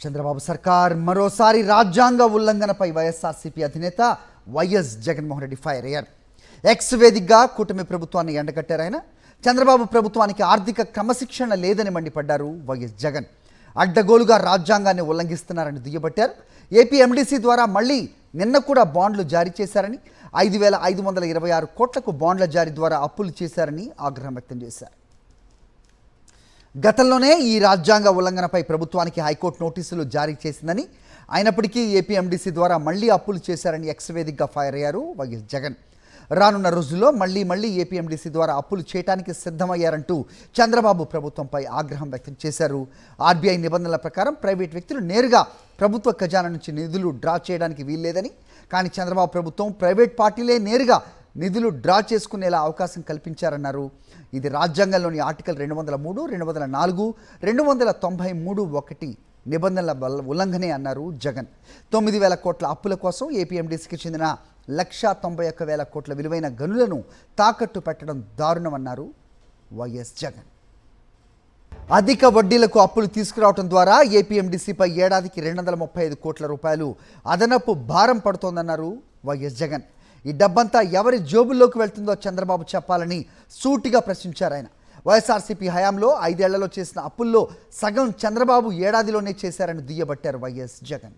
చంద్రబాబు సర్కార్ మరోసారి రాజ్యాంగ ఉల్లంఘనపై వైఎస్ఆర్సీపీ అధినేత వైఎస్ జగన్మోహన్ రెడ్డి ఫైర్ అయ్యారు. ఎక్స్ వేదికగా కూటమి ప్రభుత్వాన్ని ఎండగట్టారు ఆయన. చంద్రబాబు ప్రభుత్వానికి ఆర్థిక క్రమశిక్షణ లేదని మండిపడ్డారు వైఎస్ జగన్. అడ్డగోలుగా రాజ్యాంగాన్ని ఉల్లంఘిస్తున్నారని దుయ్యబట్టారు. ఏపీ ఎండీసీ ద్వారా మళ్ళీ నిన్న కూడా బాండ్లు జారీ చేశారని, 5,526 కోట్లకు బాండ్ల జారీ ద్వారా అప్పులు చేశారని ఆగ్రహం వ్యక్తం చేశారు. గతంలోనే ఈ రాజ్యాంగ ఉల్లంఘనపై ప్రభుత్వానికి హైకోర్టు నోటీసులు జారీ చేసిందని, అయినప్పటికీ ఏపీ ఎండీసీ ద్వారా మళ్లీ అప్పులు చేశారని ఎక్స్ వేదికగా ఫైర్ అయ్యారు వైఎస్ జగన్. రానున్న రోజుల్లో మళ్లీ ఏపీ ఎండీసీ ద్వారా అప్పులు చేయడానికి సిద్ధమయ్యారంటూ చంద్రబాబు ప్రభుత్వంపై ఆగ్రహం వ్యక్తం చేశారు. ఆర్బీఐ నిబంధనల ప్రకారం ప్రైవేట్ వ్యక్తులు నేరుగా ప్రభుత్వ ఖజానా నుంచి నిధులు డ్రా చేయడానికి వీల్లేదని, కానీ చంద్రబాబు ప్రభుత్వం ప్రైవేట్ పార్టీలే నేరుగా నిధులు డ్రా చేసుకునేలా అవకాశం కల్పించారన్నారు. ఇది రాజ్యాంగంలోని ఆర్టికల్ 203, 204, 293(1) నిబంధనల ఉల్లంఘనే అన్నారు జగన్. 9,000 కోట్ల అప్పుల కోసం ఏపీ ఎండీసీకి చెందిన 191,000 కోట్ల విలువైన గనులను తాకట్టు పెట్టడం దారుణమన్నారు వైఎస్ జగన్. అధిక వడ్డీలకు అప్పులు తీసుకురావడం ద్వారా ఏపీ ఎండీసీపై ఏడాదికి 235 కోట్ల రూపాయలు అదనపు భారం పడుతోందన్నారు వైఎస్ జగన్. ఈ డబ్బంతా ఎవరి జోబుల్లోకి వెళ్తుందో చంద్రబాబు చెప్పాలని సూటిగా ప్రశ్నించారు ఆయన. వైఎస్ఆర్సీపీ హయాంలో 5 ఏళ్లలో చేసిన అప్పుల్లో సగం చంద్రబాబు ఏడాదిలోనే చేశారని దుయ్యబట్టారు వైఎస్ జగన్.